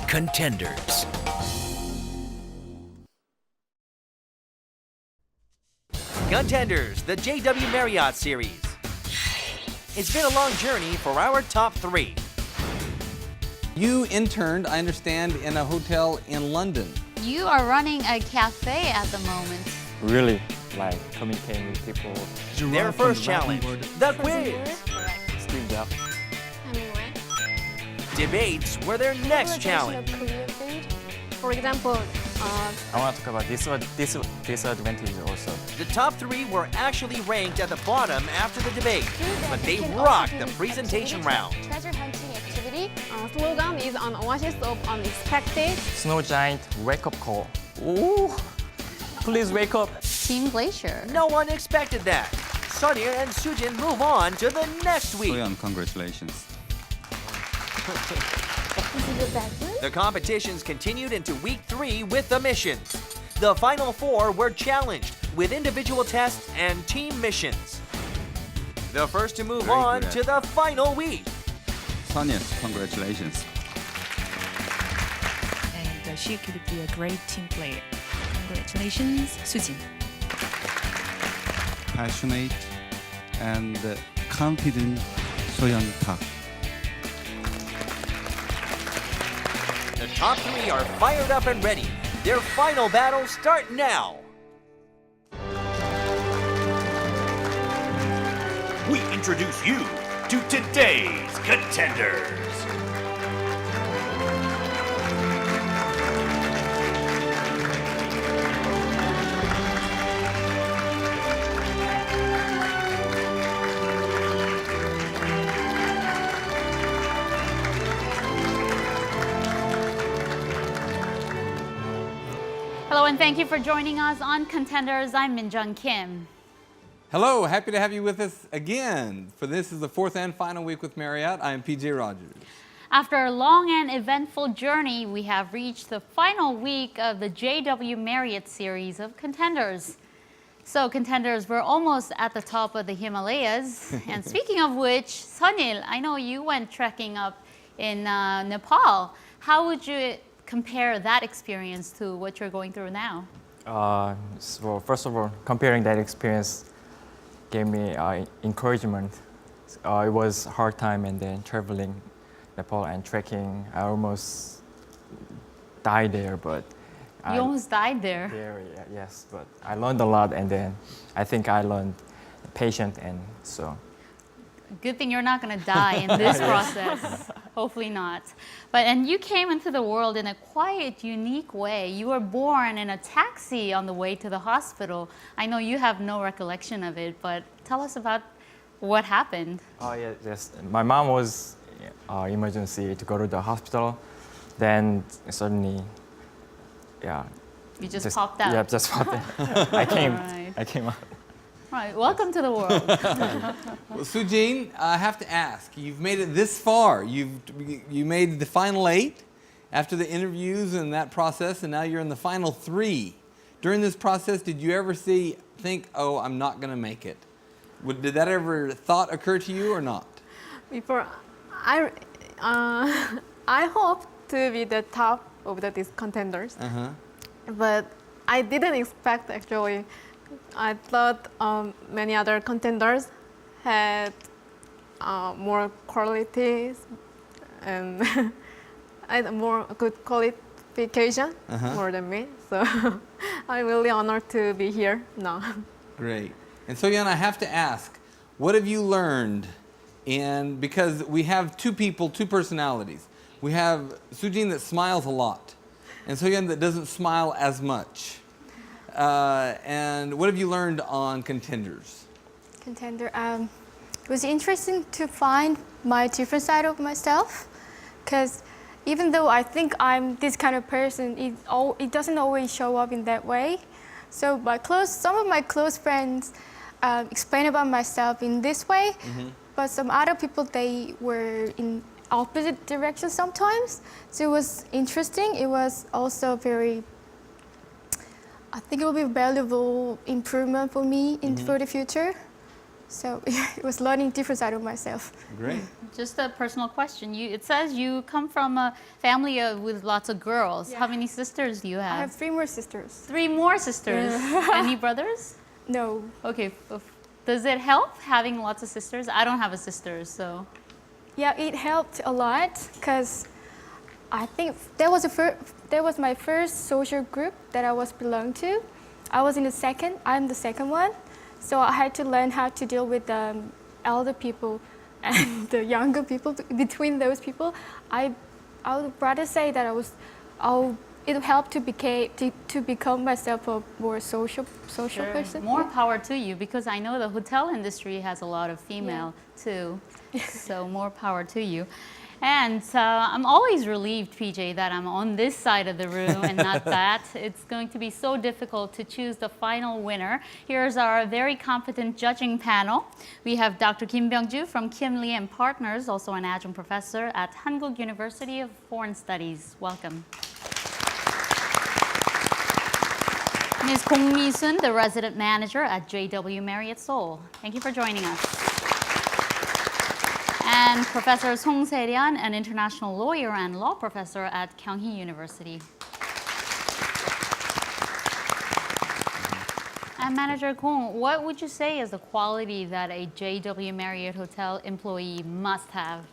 Contenders. Contenders, the JW Marriott series. It's been a long journey for our top three. You interned, I understand, in a hotel in London. You are running a cafe at the moment. Really like communicating with people. Their first challenge, the quiz. Steve Jobs. Hemingway. Debates were their next challenge. Korean food. For example, I want to talk about disadvantage also. The top three were actually ranked at the bottom after the debate, but they rocked the presentation round. treasure hunting activity. Slogan is an oasis of unexpected. Snow giant wake up call. Ooh, please wake up. Team Glacier. No one expected that. Sunil and Sujin move on to the next week. Soyeon, congratulations. This is a bad one. The competitions continued into week 3 with the missions. The final 4 were challenged with individual tests and team missions. The first to move Very on good. to the final week. Sonia, congratulations. And she could be a great team player. Congratulations, Sujin. Passionate and confident Soyeon Tak. The top 3 are fired up and ready. Their final battles start now. We introduce you to today's contenders. Hello and thank you for joining us on Contenders. I'm Minjung Kim. Hello, happy to have you with us again. For this is the fourth and final week with Marriott. I am PJ Rogers. After a long and eventful journey, we have reached the final week of the JW Marriott series of Contenders. So Contenders, we're almost at the top of the Himalayas. And speaking of which, Sunil, I know you went trekking up in Nepal. How would you compare that experience to what you're going through now? So first of all, comparing that experience gave me encouragement. It was a hard time, and then traveling Nepal and trekking, I almost died there, but You almost died there. yes, but I learned a lot, and then I think I learned patience, and so. Good thing you're not going to die in this process. Hopefully not. And you came into the world in a quite unique way. You were born in a taxi on the way to the hospital. I know you have no recollection of it, but tell us about what happened. Oh yes. My mom was emergency to go to the hospital. Then suddenly, You just popped out. Yeah, just popped out. I came. Right. I came out. All right, welcome to the world. Well, Sujin, I have to ask, you've made it this far. You made the final 8 after the interviews and that process, and now you're in the final 3. During this process, did you ever think, oh, I'm not going to make it? Did that ever thought occur to you or not? Before, I hope to be the top of these contenders. But I didn't expect, actually. I thought many other contenders had more qualities and more good qualification more than me. So I'm really honored to be here now. Great. And so, Yan, I have to ask, what have you learned because we have two people, two personalities. We have Sujin that smiles a lot, and Soyeon that doesn't smile as much. And what have you learned on Contenders? Contender, it was interesting to find my different side of myself, because even though I think I'm this kind of person, it doesn't always show up in that way. So some of my close friends explain about myself in this way, but some other people, they were opposite direction sometimes. So it was interesting. It was also very, I think it will be a valuable improvement for me for the future. So it was learning different side of myself. Great. Just a personal question. It says you come from a family with lots of girls. Yeah. How many sisters do you have? I have 3 more sisters. 3 more sisters. Any brothers? No. Okay. Does it help having lots of sisters? I don't have a sister, so. Yeah, it helped a lot because I think that was my first social group that I was belong to. I'm the second one. So I had to learn how to deal with the elder people and the younger people. Between those people, I would rather say that it helped to become myself a more social person. More power to you, because I know the hotel industry has a lot of female too. So more power to you. And I'm always relieved, PJ, that I'm on this side of the room and not that. It's going to be so difficult to choose the final winner. Here's our very competent judging panel. We have Dr. Kim Byung-ju from Kim Lee and Partners, also an adjunct professor at Hankuk University of Foreign Studies. Welcome. Ms. Kong Mi-sun, the resident manager at JW Marriott Seoul. Thank you for joining us. And Professor Song Se-ryan, an international lawyer and law professor at Kyunghee University. And Manager Kong, what would you say is the quality that a JW Marriott hotel employee must have?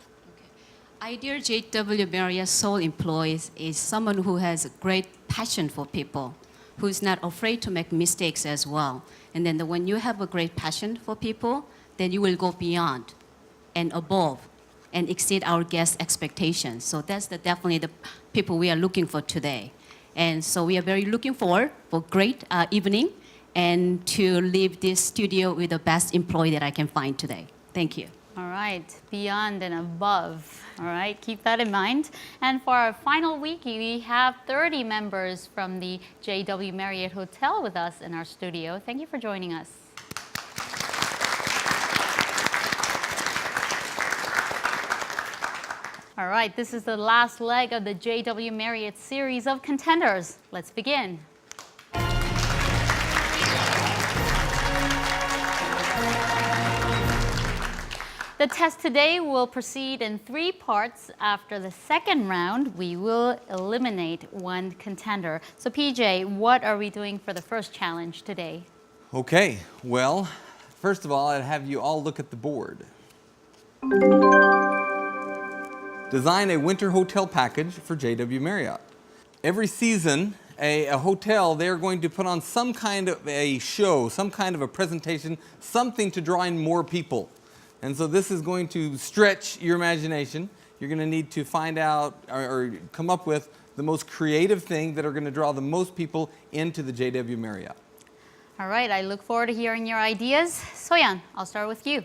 Ideal JW Marriott Seoul employees is someone who has a great passion for people, who's not afraid to make mistakes as well. And then when you have a great passion for people, then you will go beyond and above and exceed our guests' expectations. So that's definitely the people we are looking for today. And so we are very looking forward for great evening and to leave this studio with the best employee that I can find today. Thank you. All right, beyond and above. All right, keep that in mind. And for our final week, we have 30 members from the JW Marriott Hotel with us in our studio. Thank you for joining us. All right, this is the last leg of the JW Marriott series of contenders. Let's begin. The test today will proceed in 3 parts. After the second round, we will eliminate one contender. So PJ, what are we doing for the first challenge today? Okay, well, first of all, I'd have you all look at the board. Design a winter hotel package for JW Marriott. Every season, a hotel, they're going to put on some kind of a show, some kind of a presentation, something to draw in more people. And so this is going to stretch your imagination. You're going to need to find out or come up with the most creative thing that are going to draw the most people into the JW Marriott. All right, I look forward to hearing your ideas. Soyeon, I'll start with you.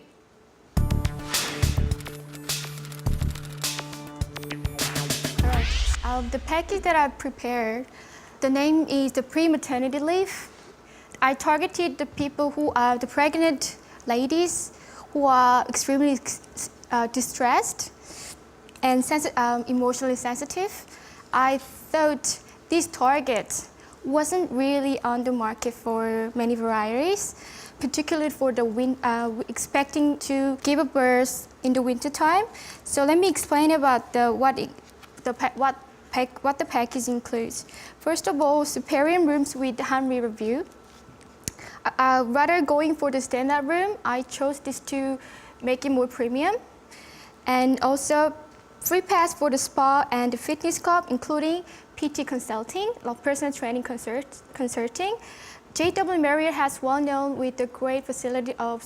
The package that I prepared, the name is the pre-maternity leave. I targeted the people who are the pregnant ladies who are extremely distressed and emotionally sensitive. I thought this target wasn't really on the market for many varieties, particularly for the expecting to give a birth in the winter time. So let me explain about what the package includes. First of all, superior rooms with hand river view. Rather going for the standard room, I chose this to make it more premium. And also, free pass for the spa and the fitness club, including PT consulting, like personal training consulting. JW Marriott has well known with the great facility of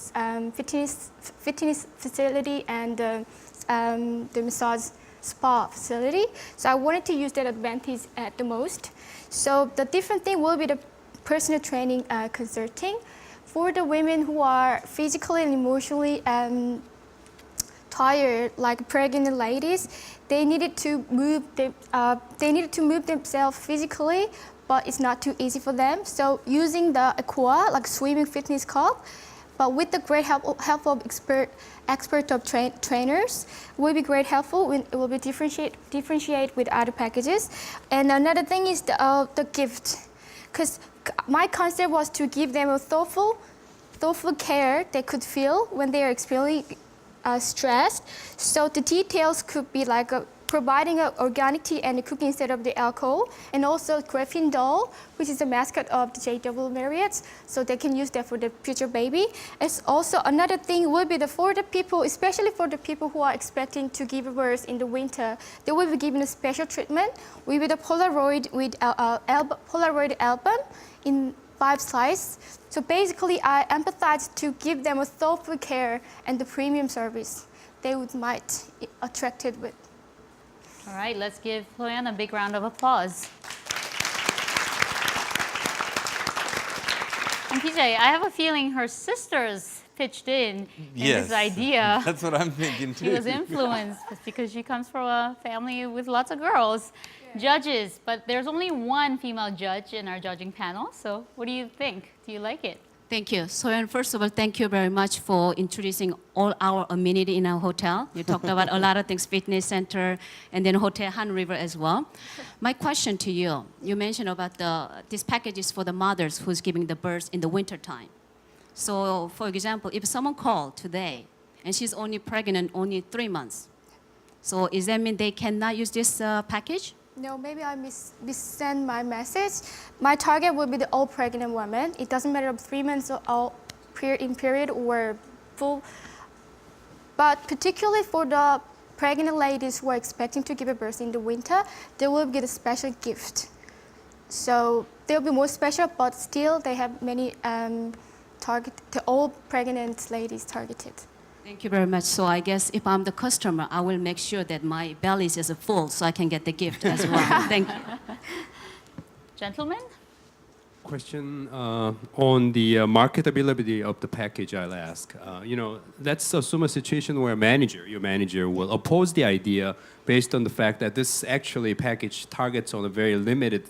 fitness facility and the massage spa facility. So I wanted to use that advantage at the most. So the different thing will be the personal training consulting. For the women who are physically and emotionally tired, like pregnant ladies, they needed to move themselves physically, but it's not too easy for them. So using the aqua, like swimming fitness club, But with the great help of expert of trainers, will be great helpful. It will be differentiate with other packages. And another thing is the gift, because my concept was to give them a thoughtful care they could feel when they are experiencing stressed. So the details could be like providing organic tea and cooking instead of the alcohol, and also graphene doll, which is the mascot of the JW Marriott, so they can use that for the future baby. It's also another thing will be for the people, especially for the people who are expecting to give birth in the winter, they will be given a special treatment with a Polaroid album in 5 slices. So basically, I empathize to give them a thoughtful care and the premium service they might attracted with. All right, let's give Soyeon a big round of applause. And PJ, I have a feeling her sisters pitched in this idea. That's what I'm thinking too. She was influenced because she comes from a family with lots of girls. Judges, but there's only one female judge in our judging panel. So what do you think? Do you like it? Thank you. Soyeon, first of all, thank you very much for introducing all our amenity in our hotel. You talked about a lot of things, fitness center, and then Hotel Han River as well. My question to you, you mentioned about this package is for the mothers who's giving the birth in the winter time. So, for example, if someone called today and she's only pregnant only 3 months, so does that mean they cannot use this package? No, maybe I missend my message. My target will be the all pregnant women. It doesn't matter if 3 months or all in period or full. But particularly for the pregnant ladies who are expecting to give birth in the winter, they will get a special gift. So they'll be more special, but still they have many the all pregnant ladies targeted. Thank you very much. So I guess if I'm the customer, I will make sure that my belly is full so I can get the gift as well. Thank you. Gentlemen? Question on the marketability of the package, I'll ask. Let's assume a situation where your manager will oppose the idea based on the fact that this actually package targets on a very limited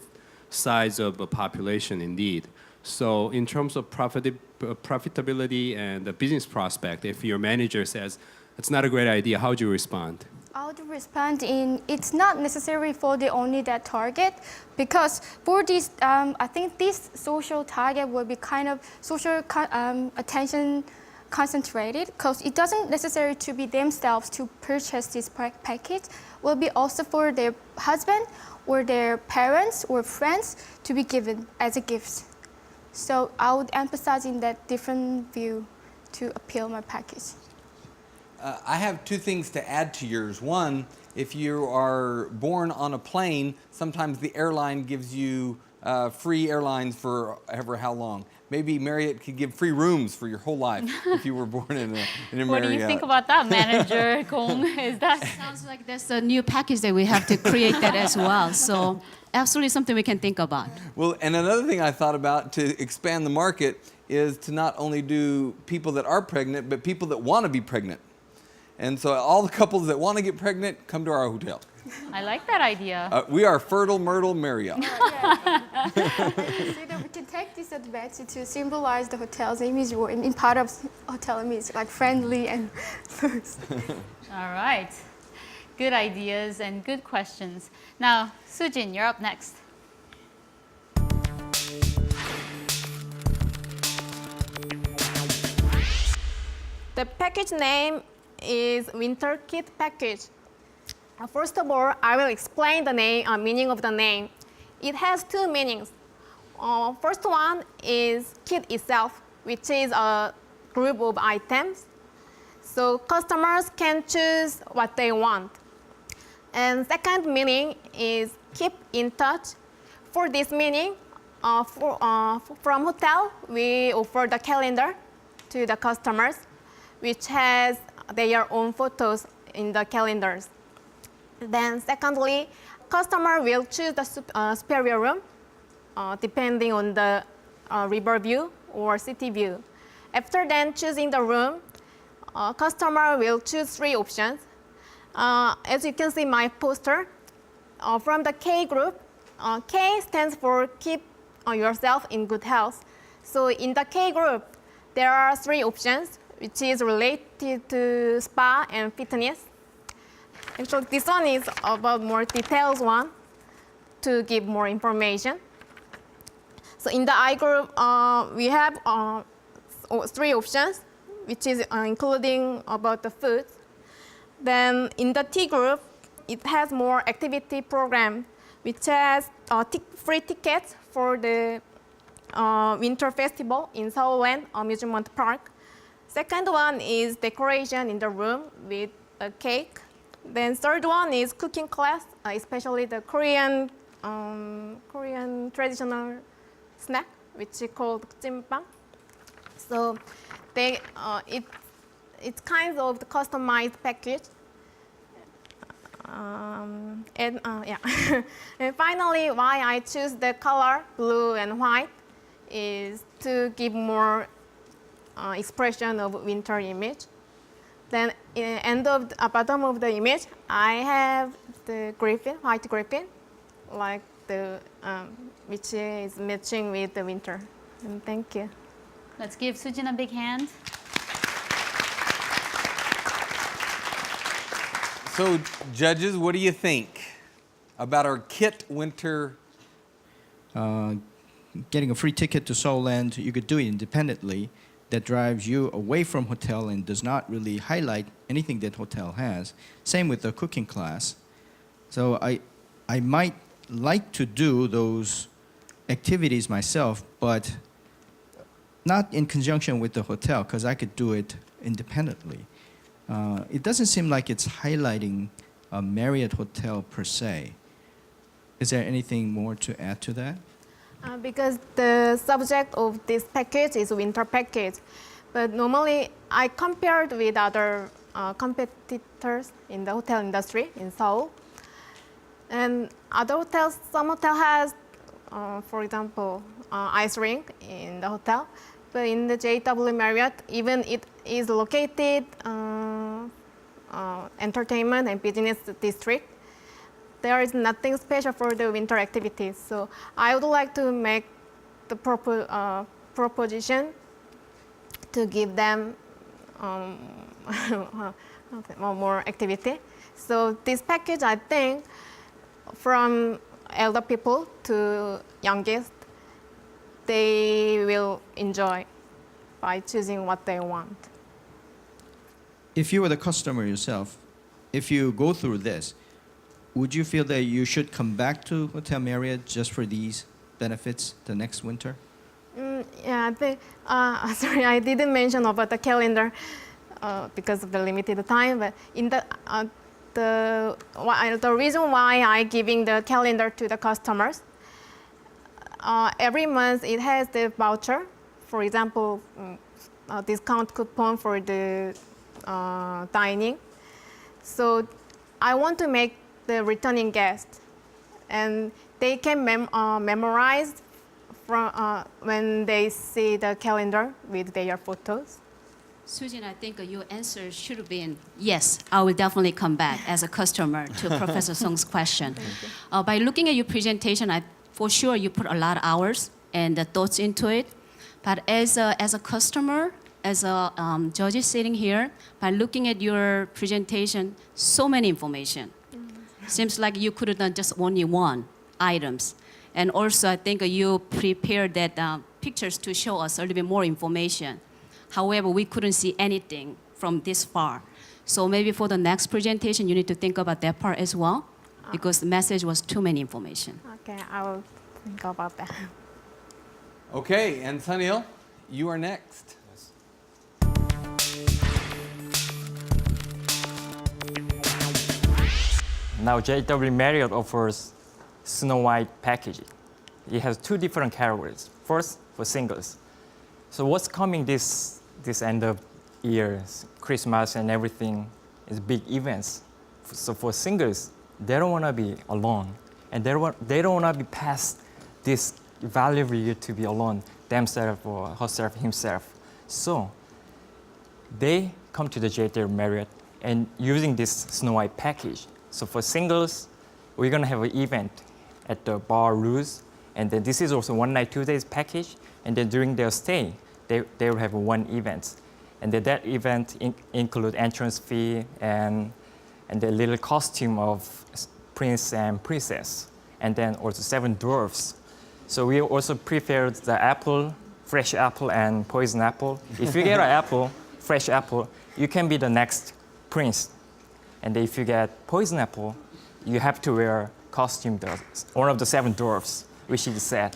size of a population indeed. So in terms of profitability and the business prospect, if your manager says it's not a great idea, how would you respond? I would respond it's not necessary for only that target, because for this, I think this social target will be kind of social attention concentrated, because it doesn't necessarily to be themselves to purchase this package. Will be also for their husband or their parents or friends to be given as a gift. So I would emphasize in that different view to appeal my package. I have 2 things to add to yours. One, if you are born on a plane, sometimes the airline gives you free airlines for ever how long. Maybe Marriott could give free rooms for your whole life if you were born in a Marriott. What do you think about that, Manager Kong? Is that Sounds like there's a new package that we have to create that as well. So absolutely something we can think about. Well, and another thing I thought about to expand the market is to not only do people that are pregnant, but people that want to be pregnant. And so all the couples that want to get pregnant, come to our hotel. I like that idea. We are Fertile Myrtle Marriott. We can take this advantage to symbolize the hotel's image or in part of hotel image, like friendly and first. All right. Good ideas and good questions. Now, Sujin, you're up next. The package name is Winter Kit Package. First of all, I will explain the meaning of the name. It has 2 meanings. First one is kit itself, which is a group of items. So customers can choose what they want. And second meaning is keep in touch. For this meaning, from hotel, we offer the calendar to the customers, which has their own photos in the calendars. Then secondly, customer will choose the superior room depending on the river view or city view. After then choosing the room, customer will choose 3 options. As you can see my poster, from the K group, K stands for keep yourself in good health. So in the K group, there are 3 options, which is related to spa and fitness. Actually, this one is about more details one to give more information. So in the I group, we have 3 options, which is including about the food. Then in the T group, it has more activity program, which has free tickets for the winter festival in Seoul Amusement Park. Second one is decoration in the room with a cake. Then third one is cooking class, especially the Korean traditional snack, which is called jimbang. So it's kind of the customized package. And finally, why I choose the color blue and white is to give more expression of winter image. Then bottom of the image, I have the griffin, white griffin, like the which is matching with the winter. And thank you. Let's give Sujin a big hand. So, judges, what do you think about our kit winter? Getting a free ticket to Seoul Land, you could do it independently. That drives you away from hotel and does not really highlight anything that hotel has. Same with the cooking class. So I might like to do those activities myself, but not in conjunction with the hotel, because I could do it independently. It doesn't seem like it's highlighting a Marriott hotel per se. Is there anything more to add to that? Because the subject of this package is winter package. But normally, I compared with other competitors in the hotel industry in Seoul. And other hotels, some hotel has, for example, ice rink in the hotel. But in the JW Marriott, even it is located entertainment and business district, there is nothing special for the winter activities. So I would like to make the proposition to give them more activity. So this package, I think, from elder people to youngest, they will enjoy by choosing what they want. If you were the customer yourself, if you go through this, would you feel that you should come back to Hotel Marriott just for these benefits the next winter? Yeah, sorry, I didn't mention about the calendar because of the limited time. But in the reason why I'm giving the calendar to the customers, every month it has the voucher. For example, a discount coupon for the dining. So I want to make the returning guests, and they can memorize from when they see the calendar with their photos. Sujin, I think your answer should have been yes, I will definitely come back as a customer to Professor Song's question. By looking at your presentation, for sure you put a lot of hours and the thoughts into it. But as a customer, as a judge sitting here, by looking at your presentation, so many information. Seems like you could have done just only one items. And also, I think you prepared that pictures to show us a little bit more information. However, we couldn't see anything from this far. So maybe for the next presentation, you need to think about that part as well, because the message was too many information. Okay, I will think about that. Okay, and Sunil, you are next. Now JW Marriott offers Snow White package. It has 2 different categories. First, for singles. So what's coming this end of year, Christmas and everything, is big events. So for singles, they don't want to be alone, and they don't want to be past this valuable year to be alone, themselves or herself, himself. So they come to the JW Marriott and using this Snow White package. So for singles, we're gonna have an event at the Bar Ruse, and then this is also 1 night, 2 days package. And then during their stay, they will have one event. And that event include entrance fee and the little costume of prince and princess, and then also 7 dwarfs. So we also prepared the apple, fresh apple and poison apple. If you get an apple, fresh apple, you can be the next prince. And if you get poison apple, you have to wear costume, one of the 7 dwarfs, which is sad.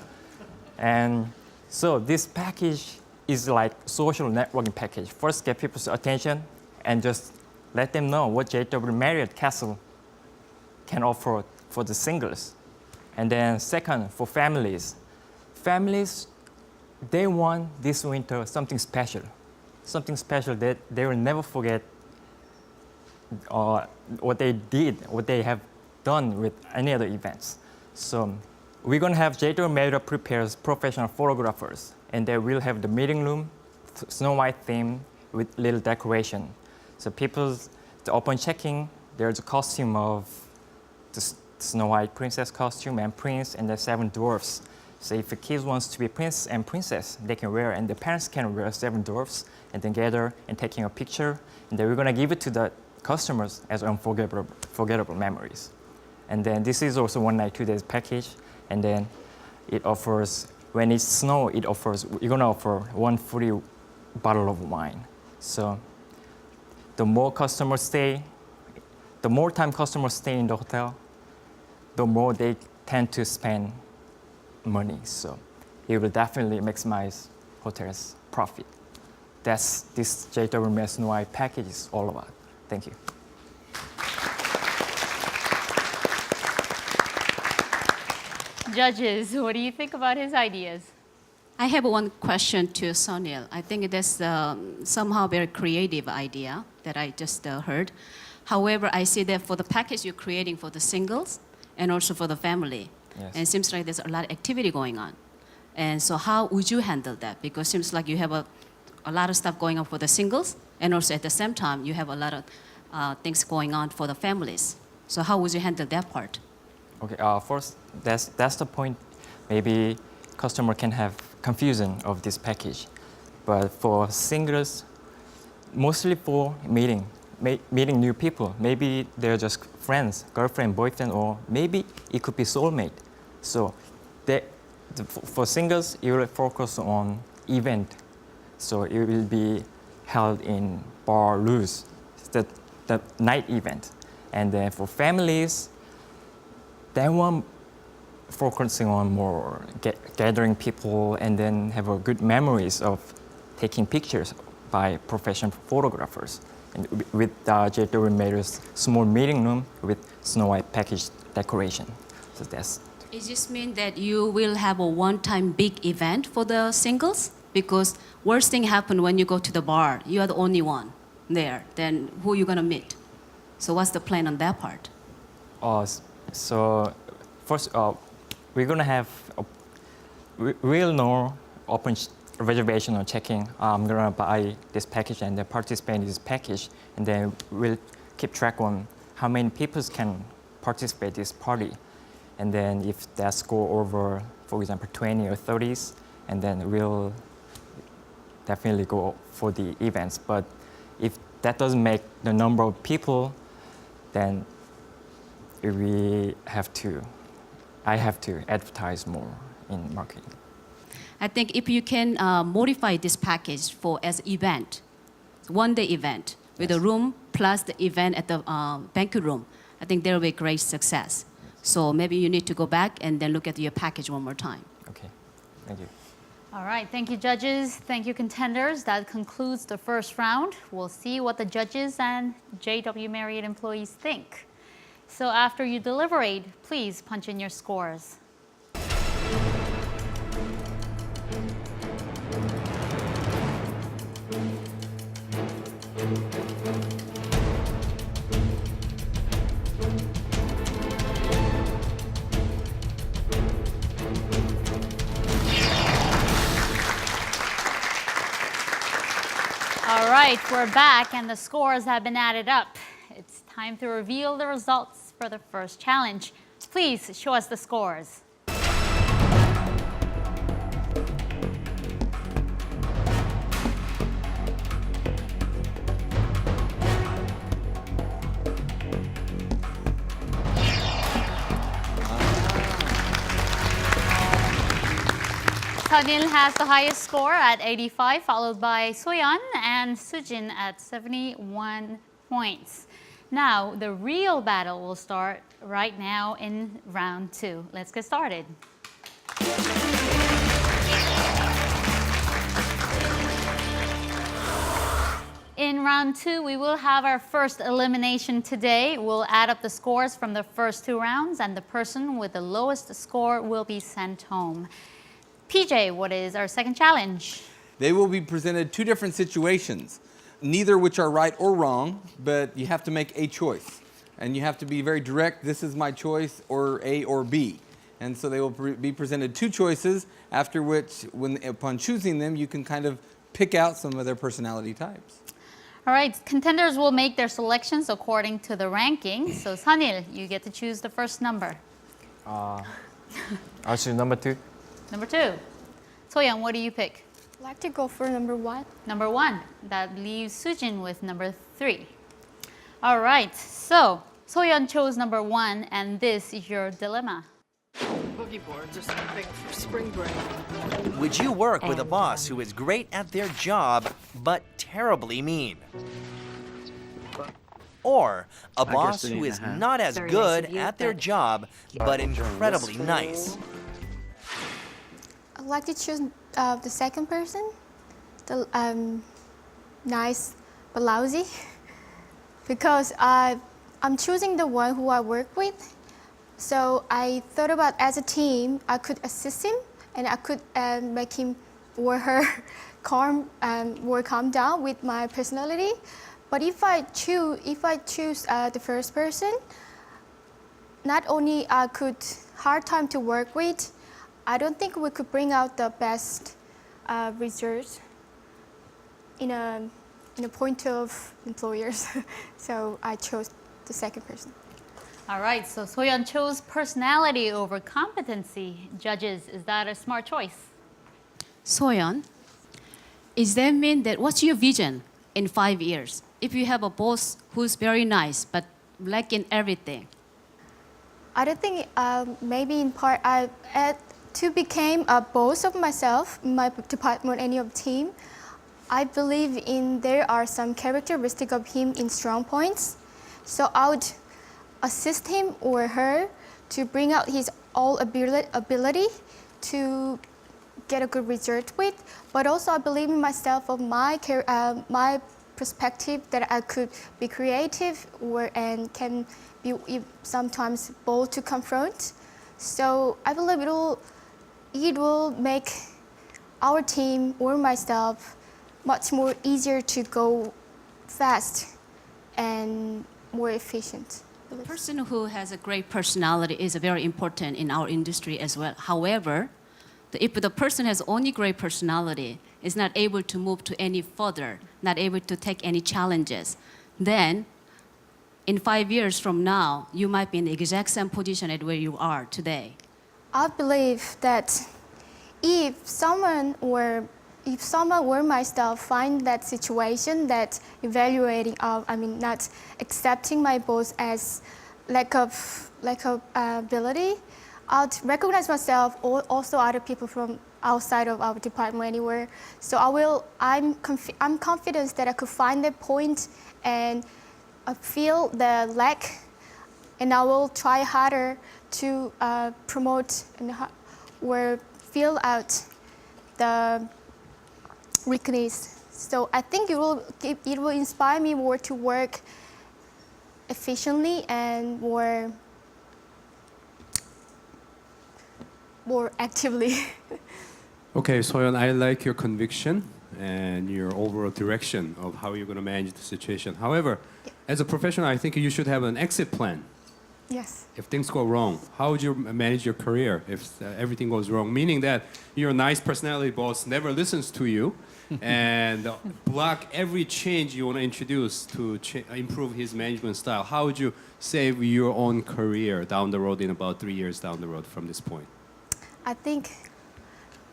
And so this package is like social networking package. First, get people's attention and just let them know what JW Marriott Castle can offer for the singles. And then second, for families. Families, they want this winter something special that they will never forget what they did, what they have done with any other events. So we're going to have JW Marriott prepares professional photographers, and they will have the meeting room, Snow White theme with little decoration. So upon checking, there's a costume of the Snow White princess costume and prince and the 7 dwarfs. So if the kids wants to be prince and princess, they can wear, and the parents can wear 7 dwarfs and then gather and taking a picture. And then we're going to give it to the customers as unforgettable memories. And then this is also 1 night, 2 days package. And then it offers, when it's snow, you're going to offer 1 free bottle of wine. So the more time customers stay in the hotel, the more they tend to spend money. So it will definitely maximize hotels' profit. That's this JW Marriott Snow White package is all about. Thank you. Judges, what do you think about his ideas? I have one question to Sonil. I think that's somehow very creative idea that I just heard. However, I see that for the package you're creating for the singles and also for the family, yes. And it seems like there's a lot of activity going on. And so how would you handle that? Because it seems like you have a lot of stuff going on for the singles, and also at the same time you have a lot of things going on for the families. So how would you handle that part? Okay, first, that's the point. Maybe customer can have confusion of this package. But for singles, mostly for meeting new people. Maybe they're just friends, girlfriend, boyfriend, or maybe it could be soulmate. So for singles, you will focus on event. So it will be held in Bar Luz, the night event. And then for families, they want focusing on more gathering people and then have a good memories of taking pictures by professional photographers. And with JW Marriott's small meeting room with Snow White package decoration. So that's. Does this mean that you will have a one-time big event for the singles? Because worst thing happen when you go to the bar, you are the only one there. Then who are you gonna meet? So what's the plan on that part? So first, we're gonna have we'll know open reservation or checking. I'm gonna buy this package and then participate in this package, and then we'll keep track on how many people can participate in this party. And then if that's go over, for example, 20 or 30s, and then we'll definitely go for the events. But if that doesn't make the number of people, then I have to advertise more in marketing. I think if you can modify this package for as event, one-day event with a room plus the event at the banquet room, I think there will be great success. So maybe you need to go back and then look at your package one more time. Okay, thank you. All right, thank you, judges. Thank you, contenders. That concludes the first round. We'll see what the judges and JW Marriott employees think. So after you deliberate, please punch in your scores. All right, we're back and the scores have been added up. It's time to reveal the results for the first challenge. Please show us the scores. Sunil has the highest score at 85, followed by Soyeon and Sujin at 71 points. Now, the real battle will start right now in round 2. Let's get started. In round 2, we will have our first elimination today. We'll add up the scores from the first 2 rounds, and the person with the lowest score will be sent home. PJ, what is our second challenge? They will be presented 2 different situations, neither which are right or wrong, but you have to make a choice. And you have to be very direct, this is my choice, or A or B. And so they will be presented 2 choices, after which, upon choosing them, you can kind of pick out some of their personality types. All right, contenders will make their selections according to the ranking. So Sanil, you get to choose the first number. I'll choose number 2. Number 2. Soyeon, what do you pick? I'd like to go for number 1. Number 1. That leaves Sujin with number 3. All right, so Soyeon chose number 1, and this is your dilemma. Boogie boards or something for spring break. Would you work with a boss who is great at their job but terribly mean? Or a boss who is not as good at their job but incredibly nice? I'd like to choose the second person, the nice but lousy, because I'm choosing the one who I work with. So I thought about, as a team, I could assist him and I could make him or her more calm down with my personality. But if I choose the first person, not only I could hard time to work with, I don't think we could bring out the best results in a point of employers. So I chose the second person. All right, so Soyeon chose personality over competency. Judges, is that a smart choice? Soyeon, does that mean that what's your vision in 5 years? If you have a boss who's very nice but lacking everything. I don't think maybe in part to become a boss of myself, my department, any of the team. I believe there are some characteristics of him in strong points. So I would assist him or her to bring out his all ability to get a good result with. But also I believe in myself of my perspective that I could be creative and can be sometimes bold to confront. So I believe it will make our team or myself much more easier to go fast and more efficient. The person who has a great personality is very important in our industry as well. However, if the person has only great personality, is not able to move to any further, not able to take any challenges, then in 5 years from now, you might be in the exact same position at where you are today. I believe that if someone or myself find that situation that not accepting my boss as lack of ability, I'd recognize myself or also other people from outside of our department anywhere. So I'm confident that I could find that point and feel the lack, and I will try harder to promote or fill out the weakness. So I think it will inspire me more to work efficiently and more actively. Okay, Soyeon, I like your conviction and your overall direction of how you're going to manage the situation. However, as a professional, I think you should have an exit plan. Yes. If things go wrong, how would you manage your career if everything goes wrong? Meaning that your nice personality boss never listens to you and block every change you want to introduce to improve his management style. How would you save your own career down the road in about 3 years down the road from this point? I think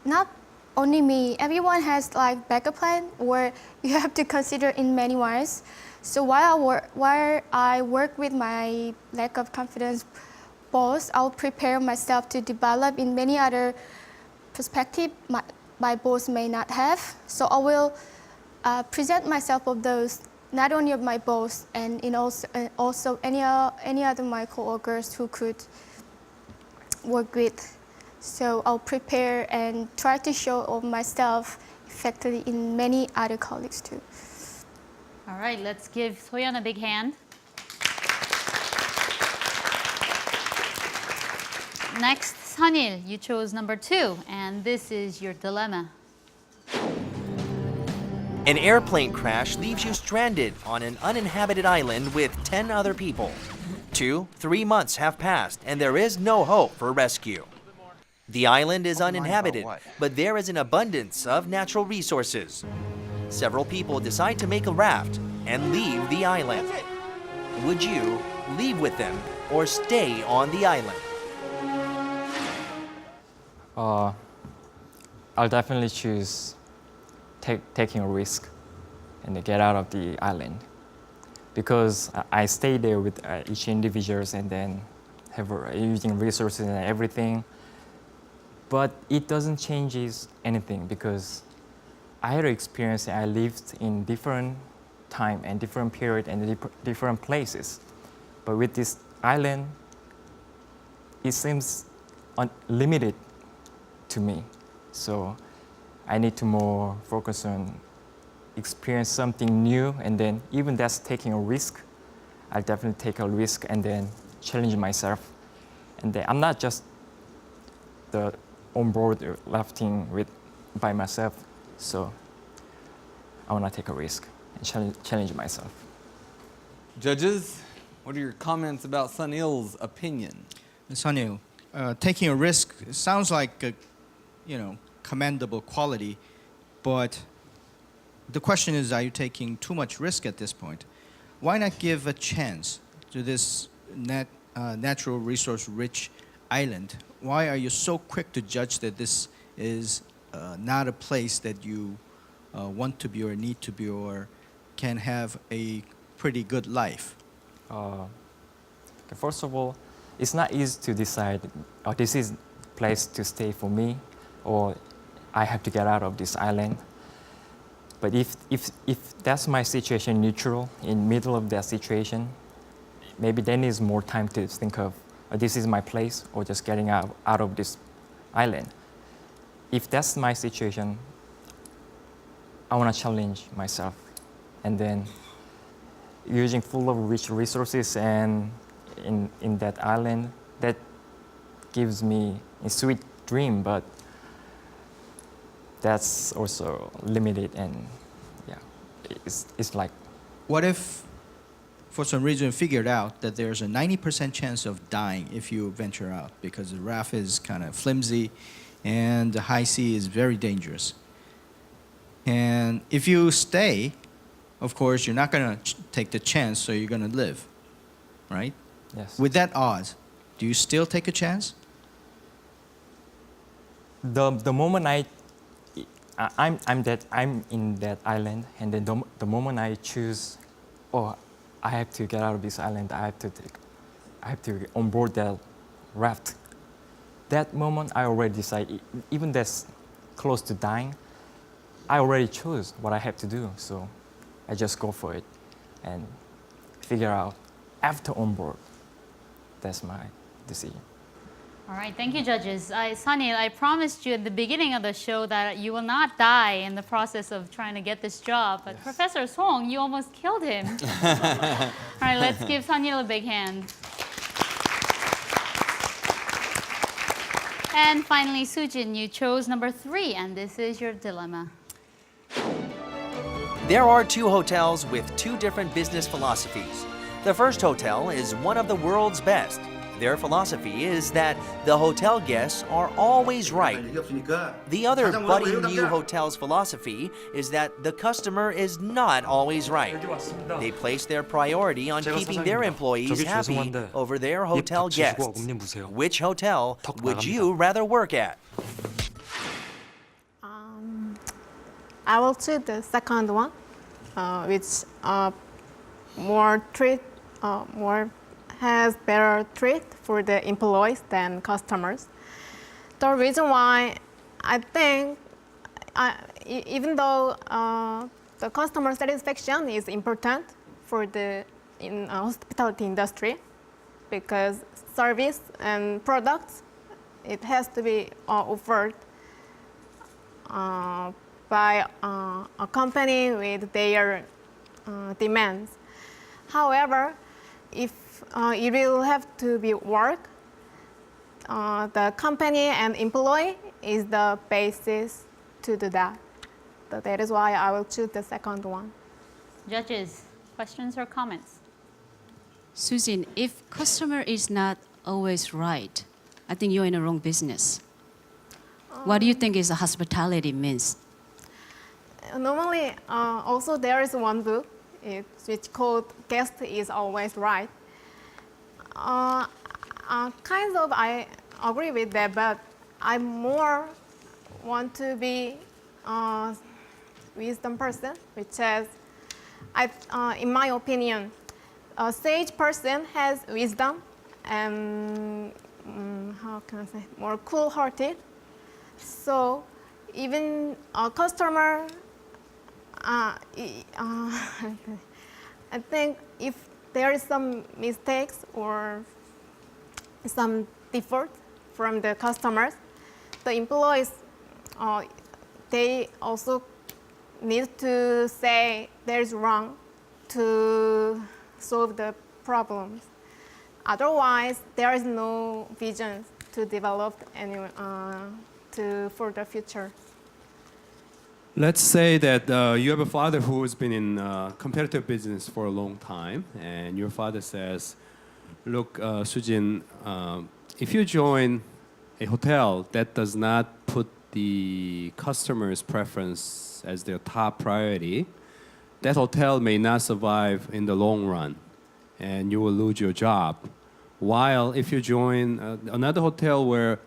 not only me, everyone has like backup plan, or you have to consider in many ways. So while I work with my lack of confidence boss, I'll prepare myself to develop in many other perspective my boss may not have. So I will present myself of those, not only of my boss and also any other my coworkers who could work with. So I'll prepare and try to show of myself effectively in many other colleagues too. All right, let's give Soyeon a big hand. Next, Sanil, you chose number 2, and this is your dilemma. An airplane crash leaves you stranded on an uninhabited island with 10 other people. 2-3 months have passed, and there is no hope for rescue. The island is uninhabited, but there is an abundance of natural resources. Several people decide to make a raft and leave the island. Would you leave with them or stay on the island? I'll definitely choose taking a risk and get out of the island, because I stay there with each individuals and then using resources and everything. But it doesn't change anything, because I had an experience. I lived in different time and different period and different places. But with this island, it seems unlimited to me. So I need to more focus on experience something new, and then even that's taking a risk, I'll definitely take a risk and then challenge myself. And then I'm not just the on board rafting by myself, so I want to take a risk and challenge myself. Judges, what are your comments about Sunil's opinion? Sunil, taking a risk sounds like a, commendable quality, but the question is, are you taking too much risk at this point? Why not give a chance to this natural resource-rich island? Why are you so quick to judge that this is not a place that you want to be or need to be or can have a pretty good life? First of all, it's not easy to decide, this is a place to stay for me, or I have to get out of this island. But if that's my situation, neutral, in middle of that situation, maybe then is more time to think of, this is my place, or just getting out of this island. If that's my situation, I want to challenge myself. And then using full of rich resources and in that island, that gives me a sweet dream, but that's also limited, and yeah, it's like. What if, for some reason, figured out that there's a 90% chance of dying if you venture out, because the raft is kind of flimsy and the high sea is very dangerous? And if you stay, of course, you're not going to take the chance, so you're going to live, right? Yes. With that odds, do you still take a chance? The moment I'm in that island, and then the moment I choose, I have to get out of this island, I have to onboard that raft. That moment I already decide, even that's close to dying, I already chose what I have to do, so I just go for it and figure out after onboard. That's my decision. All right, thank you, judges. Sanil, I promised you at the beginning of the show that you will not die in the process of trying to get this job, but yes. Professor Song, you almost killed him. All right, let's give Sanil a big hand. And finally, Sujin, you chose number 3, and this is your dilemma. There are 2 hotels with 2 different business philosophies. The first hotel is one of the world's best. Their philosophy is that the hotel guests are always right. The other budding new hotel's philosophy is that the customer is not always right. They place their priority on keeping their employees happy over their hotel guests. Which hotel would you rather work at? I will choose the second one, which has better treat for the employees than customers. The reason why I think even though the customer satisfaction is important for the hospitality industry, because service and products, it has to be offered by a company with their demands. However, if it will have to be work, the company and employee is the basis to do that. So that is why I will choose the second one. Judges, questions or comments? Susan, if customer is not always right, I think you're in the wrong business. What do you think is hospitality means? Normally, also there is one book which called "Guest is Always Right." Kind of, I agree with that, but I more want to be wisdom person, which is, in my opinion, a sage person has wisdom and how can I say, more cool-hearted. So even a customer, I think if there is some mistakes or some default from the customers, the employees, they also need to say there's wrong to solve the problems. Otherwise, there is no vision to develop for the future. Let's say that you have a father who has been in competitive business for a long time, and your father says, look, Sujin, if you join a hotel that does not put the customer's preference as their top priority, that hotel may not survive in the long run, and you will lose your job. While if you join another hotel where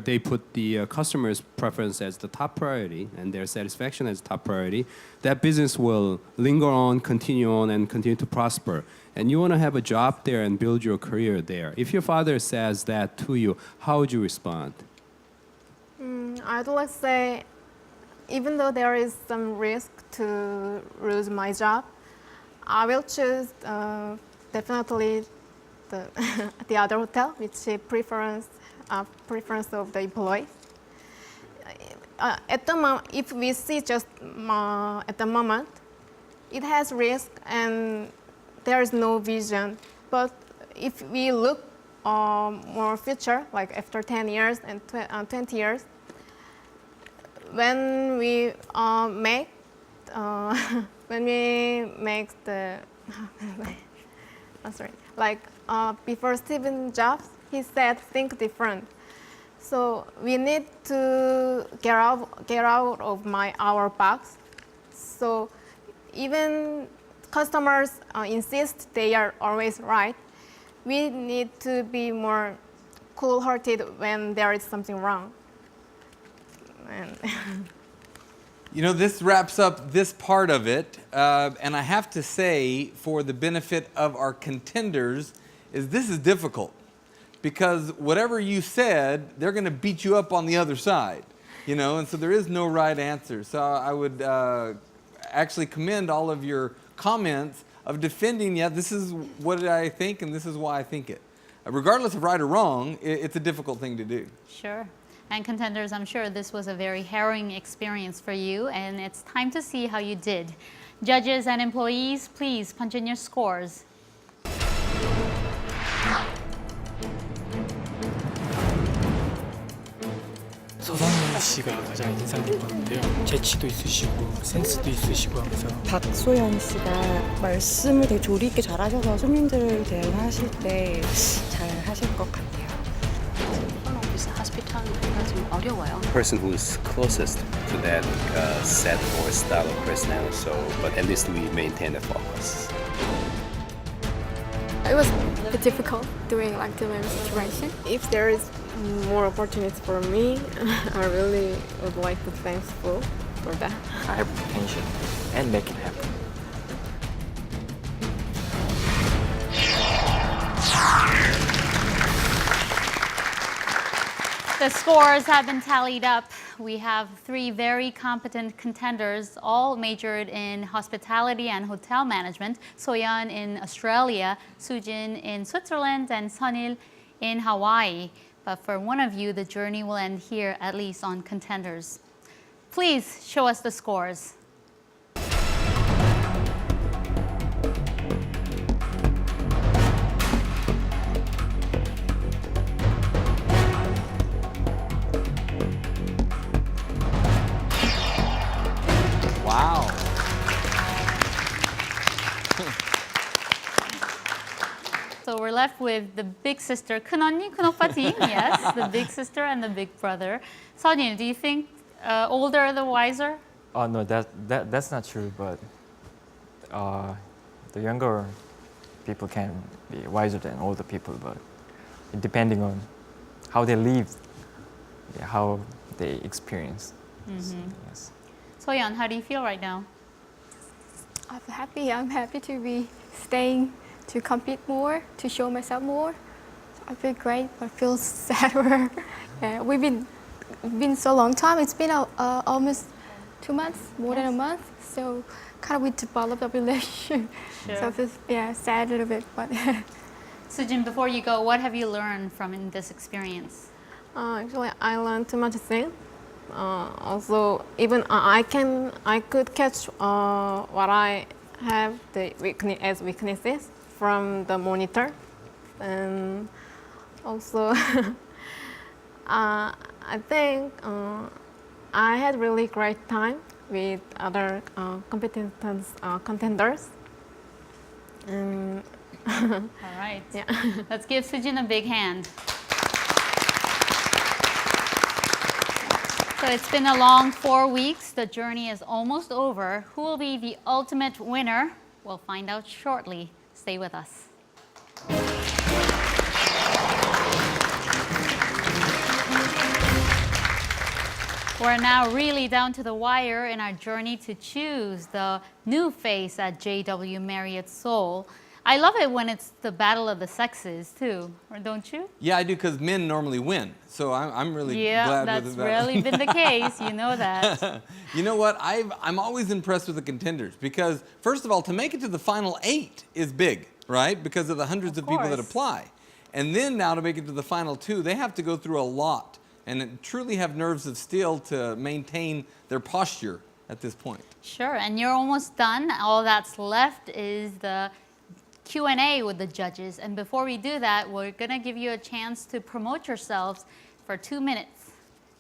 they put the customer's preference as the top priority and their satisfaction as top priority, that business will linger on, and continue to prosper. And you want to have a job there and build your career there. If your father says that to you, how would you respond? I'd like to say, even though there is some risk to lose my job, I will choose definitely the other hotel, which is preference of the employee. At the moment, if we see just at the moment, it has risk and there is no vision. But if we look more future, like after 10 years and 20 years, when we make the before Steve Jobs, he said, think different. So we need to get out of our box. So even customers insist they are always right, we need to be more cool-hearted when there is something wrong. You know, this wraps up this part of it, and I have to say, for the benefit of our contenders, this is difficult. Because whatever you said, they're going to beat you up on the other side, you know, and so there is no right answer. So I would actually commend all of your comments of defending, yeah, this is what I think and this is why I think it. Regardless of right or wrong, it's a difficult thing to do. Sure. And contenders, I'm sure this was a very harrowing experience for you, and it's time to see how you did. Judges and employees, please punch in your scores. 서상훈 씨가 가장 인상 깊었는데요. 재치도 있으시고 센스도 있으시고 하면서 박소연 씨가 말씀을 되게 조리 있게 잘하셔서 손님들을 대응하실 때 잘 하실 것 같아요. hospitality가 좀 어려워요. Person who's closest to that set or style of personnel. So, but at least we maintain the focus. It was a bit difficult doing like the situation. If there is more opportunities for me, I really would like to thankful for that. I have potential and make it happen. The scores have been tallied up. We have 3 very competent contenders, all majored in hospitality and hotel management. Soyeon in Australia, Sujin in Switzerland, and Sunil in Hawaii. But for one of you, the journey will end here, at least on Contenders. Please show us the scores. Wow. So we're left with the big sister, 큰 언니, 큰 오빠 team. Yes, the big sister and the big brother. Sunil, do you think older the wiser? Oh no, that's not true. But the younger people can be wiser than older people, but depending on how they live, how they experience. Yes. Soyeon, how do you feel right now? I'm happy. I'm happy to be staying to compete more, to show myself more. I feel great, but I feel sadder. Yeah, we've been so long time. It's been almost 2 months, more than a month. So kind of we developed a relationship. Sure. So I feel sad a little bit, but. Sujin, before you go, what have you learned from this experience? Actually, I learned too much things. Also, even I could catch what I have the weaknesses from the monitor, and also I think I had really great time with other competent contenders. And all right. Yeah. Let's give Sujin a big hand. So it's been a long 4 weeks. The journey is almost over. Who will be the ultimate winner? We'll find out shortly. Stay with us. We're now really down to the wire in our journey to choose the new face at JW Marriot Seoul. I love it when it's the battle of the sexes too, or don't you? Yeah, I do, because men normally win. So I'm really glad that's with that. rarely been the case. You know that. You know what? I'm always impressed with the contenders because, first of all, to make it to the final 8 is big, right? Because of the hundreds of people that apply. And then now to make it to the final 2, they have to go through a lot and truly have nerves of steel to maintain their posture at this point. Sure, and you're almost done. All that's left is the Q&A with the judges. And before we do that, we're going to give you a chance to promote yourselves for 2 minutes.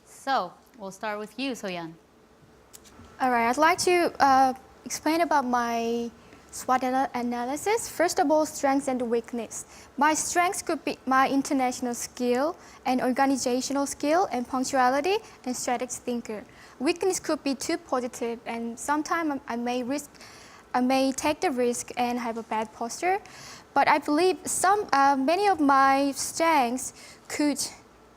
So we'll start with you, Soyeon. All right, I'd like to explain about my SWOT analysis. First of all, strengths and weakness. My strengths could be my international skill and organizational skill and punctuality and strategic thinker. Weakness could be too positive, and sometimes I may take the risk and have a bad posture. But I believe many of my strengths could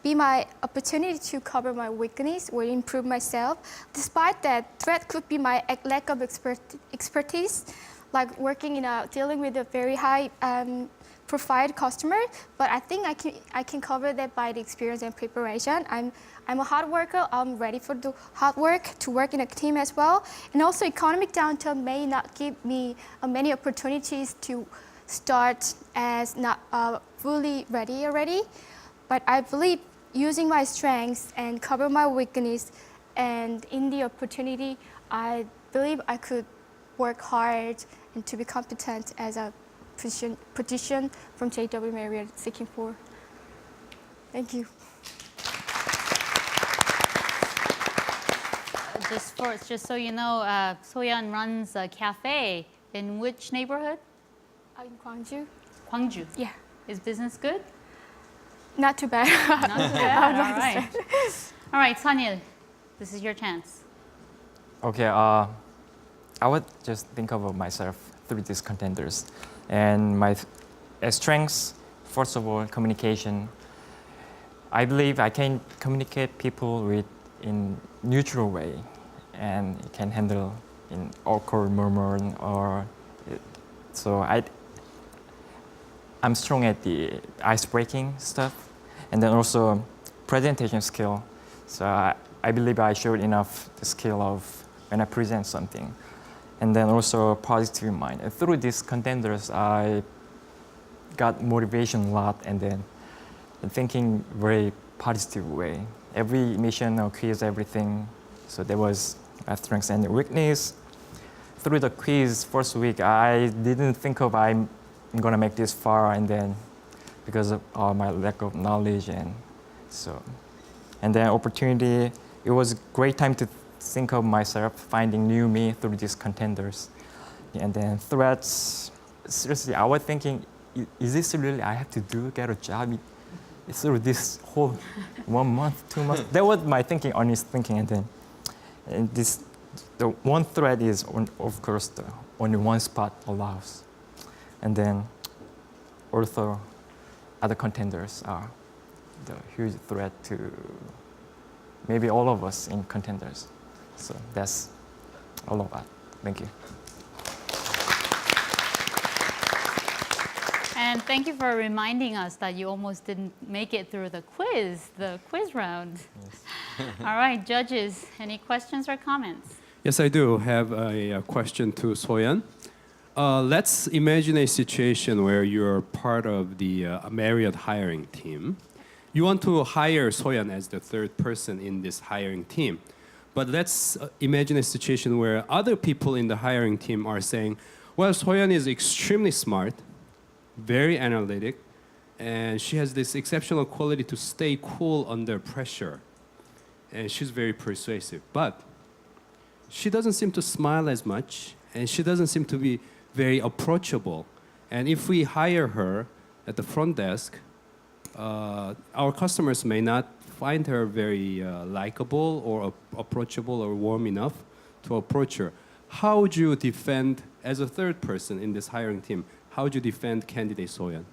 be my opportunity to cover my weakness or improve myself. Despite that, threat could be my lack of expertise, like dealing with a very high profile customer. But I think I can cover that by the experience and preparation. I'm a hard worker. I'm ready for the hard work to work in a team as well. And also, economic downturn may not give me many opportunities to start as not fully ready already. But I believe using my strengths and cover my weakness, and in the opportunity, I believe I could work hard and to be competent as a position from JW Marriott seeking for. Thank you. Just so you know, Soyeon runs a cafe in which neighborhood? In Gwangju. Gwangju. Yeah. Is business good? Not too bad. Not too bad. All right. All right, Sunil, this is your chance. Okay, I would just think of myself through these contenders. And my strengths, first of all, communication. I believe I can communicate people in neutral way, and can handle in awkward murmuring so I'm strong at the ice breaking stuff, and then also presentation skill. So I believe I showed enough the skill of when I present something. And then also positive mind. And through these contenders, I got motivation a lot and then thinking very positive way. Every mission or quiz, everything. So there was my strengths and weakness. Through the quiz first week, I didn't think of I'm gonna make this far, and then because of my lack of knowledge and then opportunity, it was a great time to think of myself, finding new me through these contenders. And then threats, seriously, I was thinking, is this really I have to get a job through this whole 1 month, 2 months? That was my thinking, honest thinking. And the one thread is, of course, the only one spot allows. And then also other contenders are the huge threat to maybe all of us in contenders. So that's all of that. Thank you. And thank you for reminding us that you almost didn't make it through the quiz round. Yes. All right, judges, any questions or comments? Yes, I do have a question to Soyeon. Let's imagine a situation where you're part of the Marriott hiring team. You want to hire Soyeon as the third person in this hiring team. But let's imagine a situation where other people in the hiring team are saying, well, Soyeon is extremely smart, very analytic, and she has this exceptional quality to stay cool under pressure. And she's very persuasive. But she doesn't seem to smile as much, and she doesn't seem to be very approachable. And if we hire her at the front desk, our customers may not find her very likable or approachable or warm enough to approach her. How would you defend, as a third person in this hiring team, how would you defend candidate Soyeon?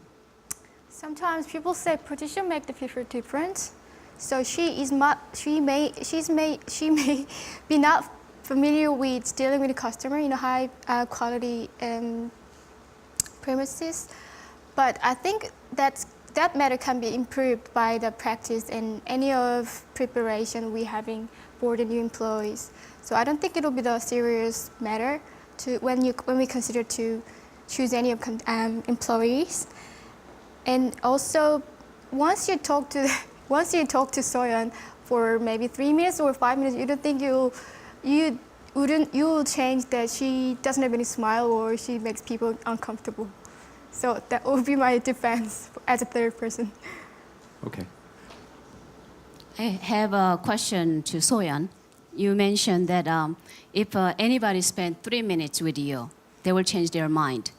Sometimes people say position make the people different. So she may be not familiar with dealing with the customer in a high quality premises, but I think that matter can be improved by the practice and any of preparation we having for the new employees. So I don't think it'll be the serious matter when we consider to choose any of employees. And also, once you talk to Soyeon for maybe 3 minutes or 5 minutes, you don't think you will change that she doesn't have any smile or she makes people uncomfortable. So that would be my defense as a third person. Okay. I have a question to Soyeon. You mentioned that if anybody spends 3 minutes with you, they will change their mind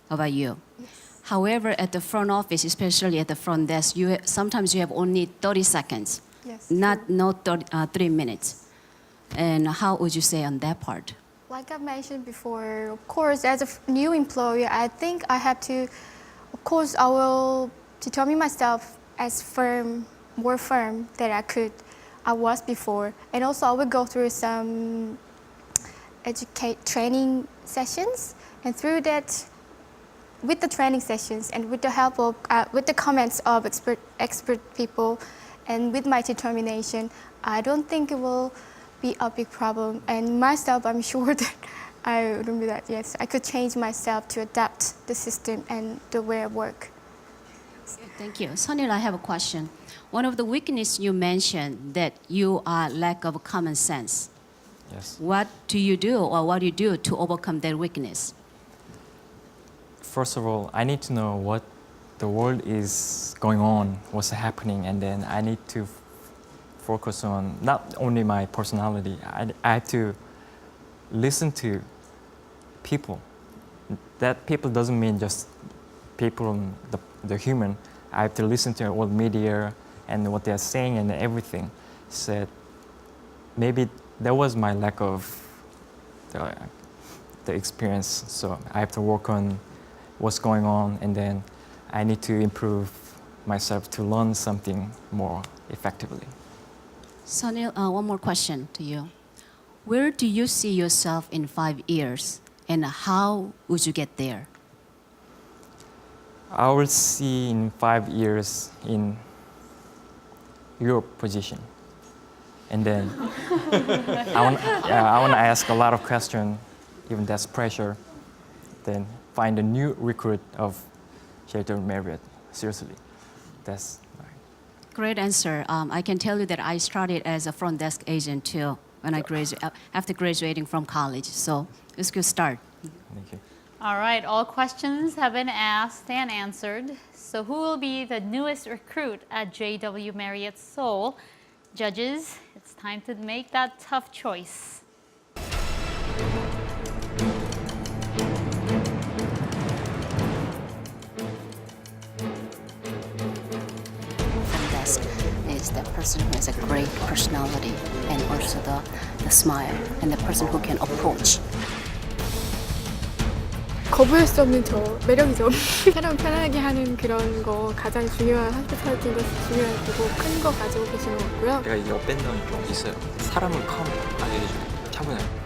about you. Yes. However, at the front office, especially at the front desk, sometimes you have only 30 seconds, Yes, not 3 minutes. And how would you say on that part? Like I mentioned before, of course, as a new employee, I think I have to, of course, I will determine myself as more firm than I was before. And also I will go through some training sessions, and through that, with the training sessions and with the help of, with the comments of expert people and with my determination, I don't think it will be a big problem. And myself, I'm sure that I wouldn't be that. Yes, I could change myself to adapt the system and the way I work. Thank you. Sunil, I have a question. One of the weaknesses you mentioned that you are lack of common sense. Yes. What do you do to overcome that weakness? First of all, I need to know what the world is going on, what's happening, and then I need to focus on not only my personality. I have to listen to people. That people doesn't mean just people, the human. I have to listen to all media and what they're saying and everything. So maybe that was my lack of the experience. So I have to work on what's going on, and then I need to improve myself to learn something more effectively. Sunil, one more question to you. Where do you see yourself in 5 years, and how would you get there? I will see in 5 years in your position. And then I want to ask a lot of questions, even that's pressure. Then find a new recruit of JW Marriott. Seriously, that's Great answer. I can tell you that I started as a front desk agent too when I after graduating from college. So it's a good start. Thank you. All right, all questions have been asked and answered. So who will be the newest recruit at JW Marriott Seoul? Judges, it's time to make that tough choice. Is the person who has a great personality and also the smile and the person who can approach. 거부할 수 없는 저 매력이죠. 사람 편하게 하는 그런 거 가장 중요한 hospitality 인더스트리 중요하고 큰 거 가지고 계시는 것 같고요. 제가 이 업밴드는 좀 있어요. 사람을 컴하게 해주고 차분해요.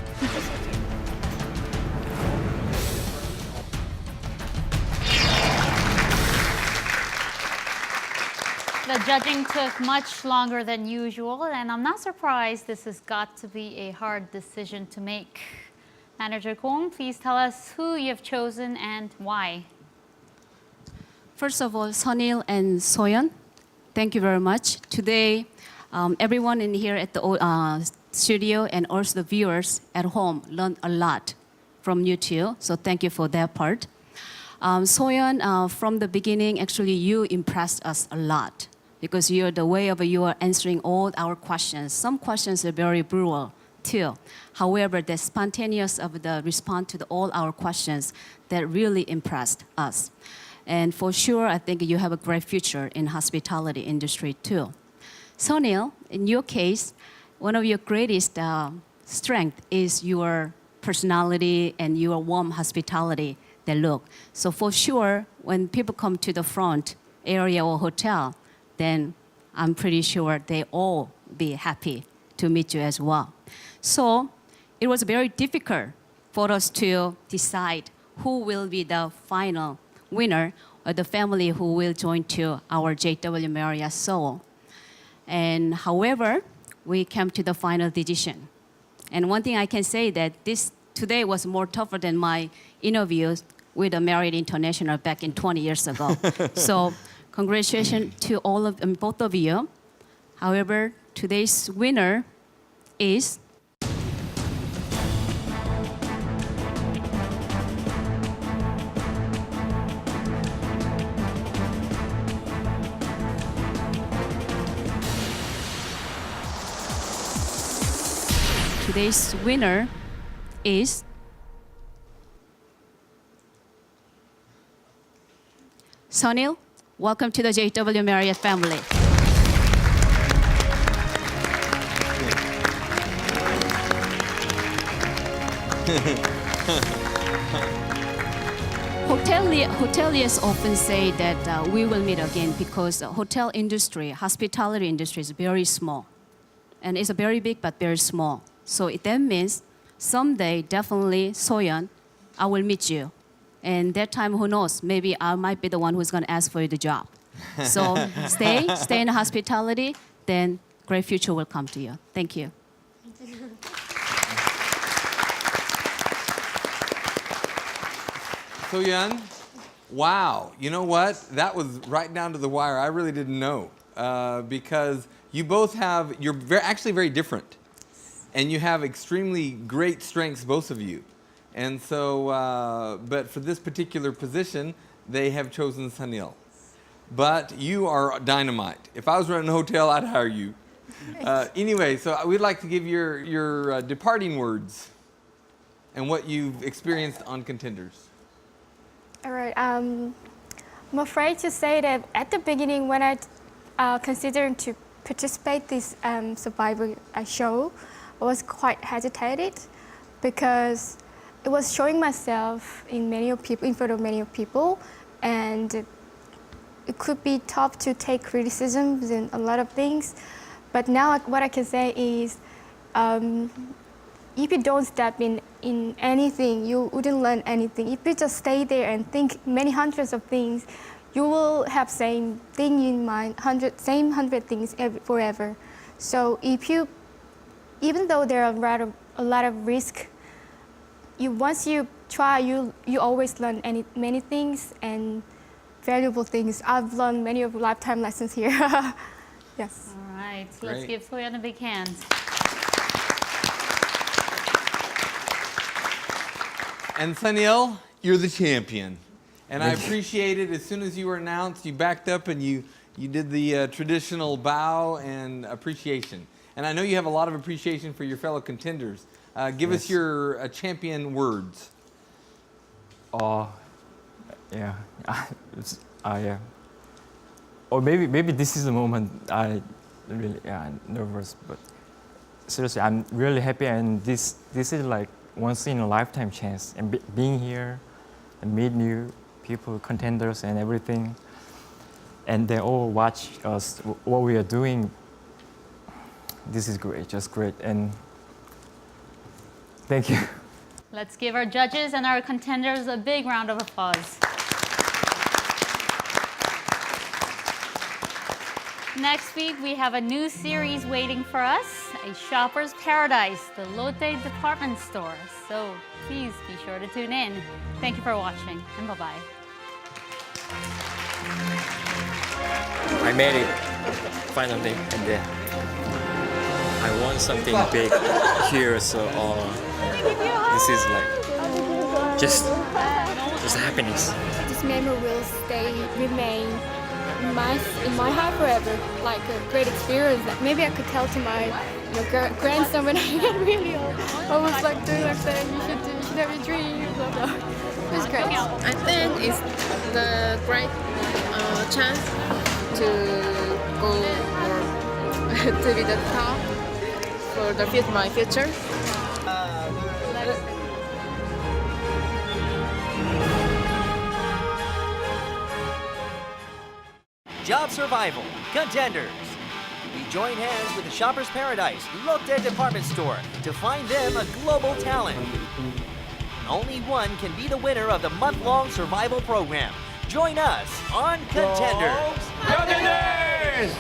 The judging took much longer than usual, and I'm not surprised. This has got to be a hard decision to make. Manager Kong, please tell us who you have chosen and why. First of all, Sunil and Soyeon, thank you very much. Today, everyone in here at the studio and also the viewers at home learned a lot from you two, so thank you for that part. Soyeon, from the beginning, actually you impressed us a lot because you're the way of you are answering all our questions. Some questions are very brutal too. However, the spontaneous of the response to all our questions that really impressed us. And for sure, I think you have a great future in hospitality industry too. Sunil, in your case, one of your greatest strength is your personality and your warm hospitality. They look. So for sure, when people come to the front area or hotel, then I'm pretty sure they all be happy to meet you as well. So it was very difficult for us to decide who will be the final winner or the family who will join to our JW Marriott Seoul. And however, we came to the final decision. And one thing I can say that this today was more tougher than my interviews with the Marriott International back in 20 years ago. So congratulations to all of both of you. However, today's winner is Sunil. Welcome to the JW Marriott family. Hoteliers often say that we will meet again because the hotel industry, hospitality industry is very small. And it's very big but very small. So that means someday, definitely, Soyeon, I will meet you. And that time, who knows, maybe I might be the one who's going to ask for you the job. So stay in the hospitality, then great future will come to you. Thank you. Soyeon, wow, you know what? That was right down to the wire. I really didn't know because you both have, you're actually very different. And you have extremely great strengths, both of you. And so, but for this particular position, they have chosen Sunil. But you are dynamite. If I was running a hotel, I'd hire you. Anyway, so we'd like to give your departing words and what you've experienced on Contenders. All right. I'm afraid to say that at the beginning, when I considered to participate this Survivor show, I was quite hesitated because it was showing myself in front of many people, and it could be tough to take criticisms and a lot of things. But now what I can say is, if you don't step in anything, you wouldn't learn anything. If you just stay there and think many hundreds of things, you will have same thing in mind, same 100 things forever. So even though there are a lot of risk, once you try, you always learn many things and valuable things. I've learned many of lifetime lessons here. Yes. All right, so Great. let's give Soyeon a big hand. And Sunil, you're the champion. And I appreciate it. As soon as you were announced, you backed up and you did the traditional bow and appreciation. And I know you have a lot of appreciation for your fellow contenders. Give us your champion words. Yeah. Yeah. Or maybe this is the moment I really nervous, but seriously, I'm really happy, and this is like once in a lifetime chance. And being here and meet new people, contenders, and everything, and they all watch us what we are doing. This is great, just great, and thank you. Let's give our judges and our contenders a big round of applause. Next week, we have a new series waiting for us, A Shopper's Paradise, the Lotte department store. So please be sure to tune in. Thank you for watching, and bye-bye. I made it finally, and then I won something big here. So this is like just happiness. This memory will remain in my heart forever, like a great experience that maybe I could tell to my grandson when I get really old. I was like doing like that, you should have your dreams. It was great. I think it's the great chance to go to be the top for my future. Job survival, contenders. We join hands with the Shopper's Paradise, Lotte department store to find them a global talent. Only one can be the winner of the month-long survival program. Join us on Contenders. Contenders!